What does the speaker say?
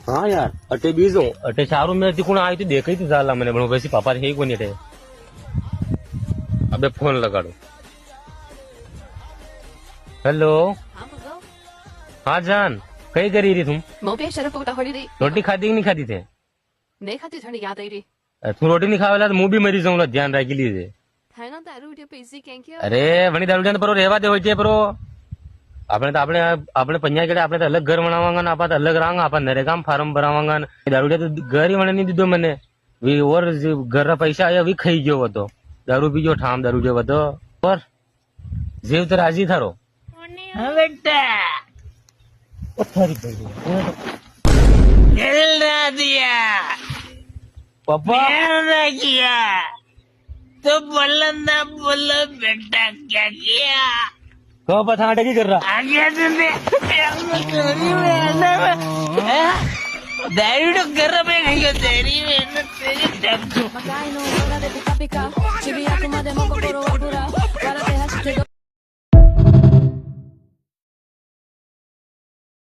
हाँ यार अटे बीजो अटे चारों में कोण आई थी देखी थी झाला मैंने पण वैसे पापा हे कोणी अटे अबे फोन लगाडो हेलो हाँ बोलो। हाँ जान कई करी रही तुम मैं भी शरफ को होली दी रोटी खाती कि नहीं खाती थे नहीं खाती थोड़ी याद आई रही तू रोटी नहीं खावेला तो मुंह भी मरी जाऊंगा ध्यान राखी लीजिए है ना दारू उठे पैसे कहीं क्या अरे वणी दारूડિયા પરો રહેવા દે હોય છે પરો આપણે તો આપણે પંજા કેડે આપણે તો અલગ ઘર બનાવવાંગા ને આપણે અલગ રાંગ આપણે નરેગામ ફાર્મ ભરાવાંગા દારૂડિયા તો ઘર વણે નહીં દીધો મને વી ઓર ઘરના પૈસા આયા વી ખાઈ ગયો હતો દારૂ પીજો ઠામ દારૂ જેવો હતો પર જીવ તો રાજી થારો હા બેટા ઓ થારી ભાઈ दिल ना दिया પપ્પા प्यार ना किया तो बोला ना बोलो बेटा क्या किया તો પથા અટકી કર રહા आगे तुमने दारू तो कर रहा मैं तेरी मेहनत तेरी